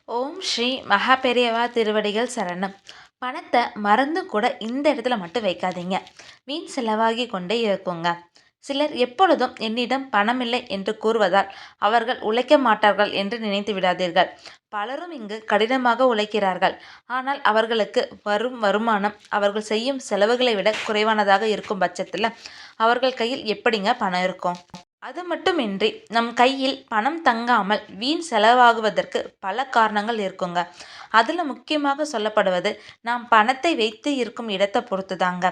ஓம் ஸ்ரீ மகா பெரியவா திருவடிகள் சரணம். பணத்தை மறந்து கூட இந்த இடத்துல மட்டும் வைக்காதீங்க. வீண் செலவாகி கொண்டே இருக்குங்க. சிலர் எப்பொழுதும் என்னிடம் பணமில்லை என்று கூறுவதால் அவர்கள் உழைக்க மாட்டார்கள் என்று நினைத்து விடாதீர்கள். பலரும் இங்கு கடினமாக உழைக்கிறார்கள். ஆனால் அவர்களுக்கு வரும் வருமானம் அவர்கள் செய்யும் செலவுகளை விட குறைவானதாக இருக்கும் பட்சத்தில் அவர்கள் கையில் எப்படிங்க பணம் இருக்கும்? அது மட்டுமின்றி நம் கையில் பணம் தங்காமல் வீண் செலவாகுவதற்கு பல காரணங்கள் இருக்குங்க. அதில் முக்கியமாக சொல்லப்படுவது நாம் பணத்தை வைத்து இருக்கும் இடத்தை பொறுத்து தாங்க.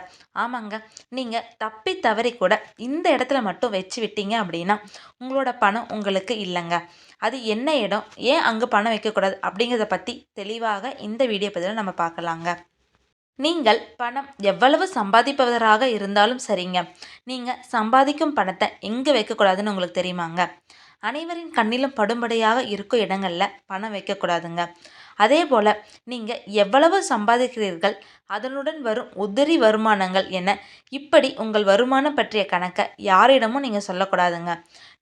ஆமாங்க, நீங்கள் தப்பி தவறி கூட இந்த இடத்துல மட்டும் வச்சு விட்டீங்க அப்படின்னா உங்களோட பணம் உங்களுக்கு இல்லைங்க. அது என்ன இடம், ஏன் அங்கே பணம் வைக்கக்கூடாது அப்படிங்கிறத பற்றி தெளிவாக இந்த வீடியோ பதிவில் நம்ம பார்க்கலாங்க. நீங்கள் பணம் எவ்வளவு சம்பாதிப்பவராக இருந்தாலும் சரிங்க, நீங்கள் சம்பாதிக்கும் பணத்தை எங்கே வைக்கக்கூடாதுன்னு உங்களுக்கு தெரியுமாங்க? அனைவரின் கண்ணிலும் படும்படியாக இருக்கும் இடங்களில் பணம் வைக்கக்கூடாதுங்க. அதே போல் நீங்கள் எவ்வளவு சம்பாதிக்கிறீர்கள், அதனுடன் வரும் உதிரி வருமானங்கள் என்ன, இப்படி உங்கள் வருமானம் பற்றிய கணக்கை யாரிடமும் நீங்கள் சொல்லக்கூடாதுங்க.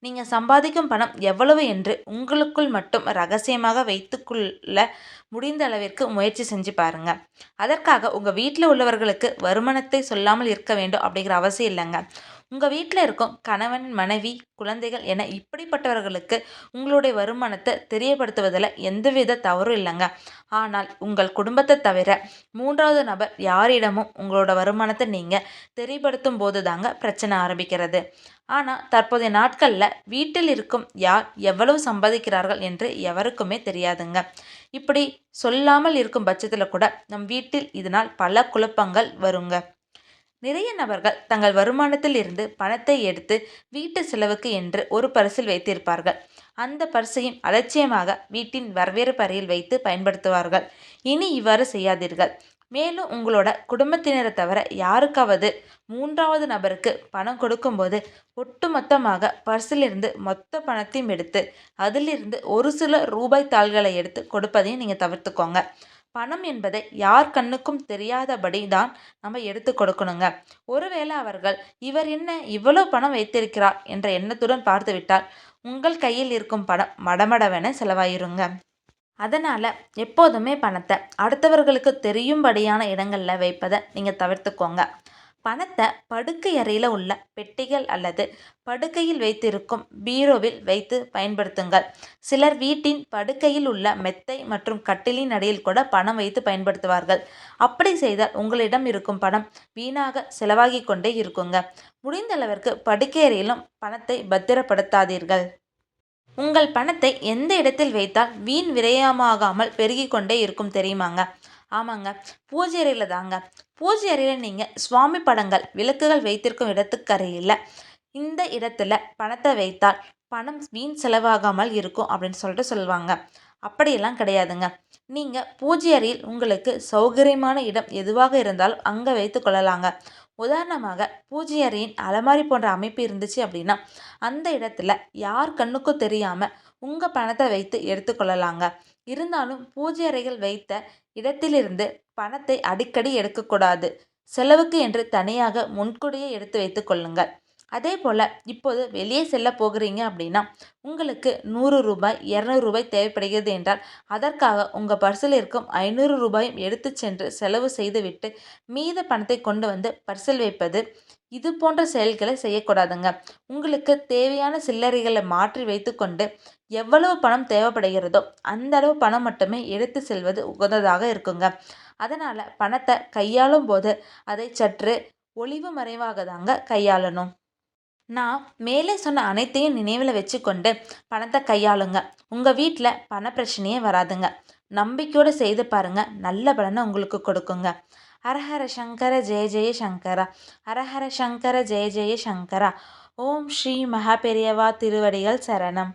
நீங்கள் சம்பாதிக்கும் பணம் எவ்வளவு என்று உங்களுக்குள் மட்டும் ரகசியமாக வைத்துக்கொள்ள முடிந்த அளவிற்கு முயற்சி செஞ்சு பாருங்கள். அதற்காக உங்கள் வீட்டில் உள்ளவர்களுக்கு வருமானத்தை சொல்லாமல் இருக்க வேண்டும் அப்படிங்கிற அவசியம் இல்லைங்க. உங்கள் வீட்டில் இருக்கும் கணவன், மனைவி, குழந்தைகள் என இப்படிப்பட்டவர்களுக்கு உங்களுடைய வருமானத்தை தெரியப்படுத்துவதில் எந்தவித தவறும் இல்லைங்க. ஆனால் உங்கள் குடும்பத்தை தவிர மூன்றாவது நபர் யாரிடமும் உங்களோட வருமானத்தை நீங்கள் தெரியப்படுத்தும் போது தாங்க பிரச்சனை ஆரம்பிக்கிறது. ஆனால் தற்போதைய நாட்களில் வீட்டில் இருக்கும் யார் எவ்வளவு சம்பாதிக்கிறார்கள் என்று எவருக்குமே தெரியாதுங்க. இப்படி சொல்லாமல் இருக்கும் பட்சத்தில் கூட நம் வீட்டில் இதனால் பல குழப்பங்கள் வருங்க. நிறைய நபர்கள் தங்கள் வருமானத்தில் இருந்து பணத்தை எடுத்து வீட்டு செலவுக்கு என்று ஒரு பரிசில் வைத்திருப்பார்கள். அந்த பரிசையும் அலட்சியமாக வீட்டின் வரவேற்பு அறையில் வைத்து பயன்படுத்துவார்கள். இனி இவ்வாறு செய்யாதீர்கள். மேலும் உங்களோட குடும்பத்தினரை தவிர யாருக்காவது மூன்றாவது நபருக்கு பணம் கொடுக்கும்போது ஒட்டுமொத்தமாக பர்சிலிருந்து மொத்த பணத்தையும் எடுத்து அதிலிருந்து ஒரு சில ரூபாய் தாள்களை எடுத்து கொடுப்பதையும் நீங்கள் தவிர்த்துக்கோங்க. பணம் என்பதை யார் கண்ணுக்கும் தெரியாதபடி தான் நம்ம எடுத்து கொடுக்கணுங்க. ஒருவேளை அவர்கள் இவர் என்ன இவ்வளவு பணம் வைத்திருக்கிறார் என்ற எண்ணத்துடன் பார்த்துவிட்டால் உங்கள் கையில் இருக்கும் பணம் மடமடவென செலவாயிருங்க. அதனால் எப்போதுமே பணத்தை அடுத்தவர்களுக்கு தெரியும்படியான இடங்களில் வைப்பதை நீங்கள் தவிர்த்துக்கோங்க. பணத்தை படுக்கை அறையில் உள்ள பெட்டிகள் அல்லது படுக்கையில் வைத்திருக்கும் பீரோவில் வைத்து பயன்படுத்துங்கள். சிலர் வீட்டின் படுக்கையில் உள்ள மெத்தை மற்றும் கட்டிலின் அடியில் கூட பணம் வைத்து பயன்படுத்துவார்கள். அப்படி செய்தால் உங்களிடம் இருக்கும் பணம் வீணாக செலவாகி கொண்டே இருக்குங்க. முடிந்த அளவிற்கு படுக்கை அறையிலும் பணத்தை பத்திரப்படுத்தாதீர்கள். உங்கள் பணத்தை எந்த இடத்தில் வைத்தால் வீண் விரயமாகாமல் பெருகி கொண்டே இருக்கும் தெரியுமாங்க? ஆமாங்க, பூஜை அறையில் தாங்க. பூஜை அறையில் நீங்கள் சுவாமி படங்கள், விளக்குகள் வைத்திருக்கும் இடத்துக்கரையில் இந்த இடத்துல பணத்தை வைத்தால் பணம் வீண் செலவாகாமல் இருக்கும் அப்படின்னு சொல்லிட்டு சொல்லுவாங்க. அப்படியெல்லாம் கிடையாதுங்க. நீங்கள் பூஜை அறையில் உங்களுக்கு சௌகரியமான இடம் எதுவாக இருந்தாலும் அங்கே வைத்து கொள்ளலாங்க. உதாரணமாக பூஜை அறையின் அலமாரி போன்ற அமைப்பு இருந்துச்சு அப்படின்னா அந்த இடத்துல யார் கண்ணுக்கும் தெரியாமல் உங்கள் பணத்தை வைத்து எடுத்துக்கொள்ளலாங்க. இருந்தாலும் பூஜை அறைகள் வைத்த இடத்திலிருந்து பணத்தை அடிக்கடி எடுக்கக்கூடாது. செலவுக்கு என்று தனியாக முன்கூடியே எடுத்து வைத்து கொள்ளுங்கள். அதே போல் இப்போது வெளியே செல்ல போகிறீங்க அப்படின்னா உங்களுக்கு 100 ரூபாய் 200 ரூபாய் தேவைப்படுகிறது என்றால் அதற்காக உங்கள் பர்சில் இருக்கும் 500 ரூபாயும் எடுத்து சென்று செலவு செய்துவிட்டு மீத பணத்தை கொண்டு வந்து பர்சில் வைப்பது, இது போன்ற செயல்களை செய்யக்கூடாதுங்க. உங்களுக்கு தேவையான சில்லறைகளை மாற்றி வைத்துக்கொண்டு எவ்வளவு பணம் தேவைப்படுகிறதோ அந்த அளவு பணம் மட்டுமே எடுத்து செல்வது உகந்ததாக இருக்குங்க. அதனால் பணத்தை கையாளும் போது அதை சற்று ஒளிவு மறைவாக தாங்க கையாளணும். நான் மேலே சொன்ன அனைத்தையும் நினைவில் வச்சுக்கொண்டு பணத்தை கையாளுங்க. உங்கள் வீட்டில் பண பிரச்சனையே வராதுங்க. நம்பிக்கையோடு செய்து பாருங்கள், நல்ல பலனை உங்களுக்கு கொடுக்குங்க. ஹரஹர சங்கர ஜெய ஜெய சங்கரா, ஹரஹர சங்கர ஜெய ஜெய சங்கரா. ஓம் ஸ்ரீ மகா பெரியவா திருவடிகள் சரணம்.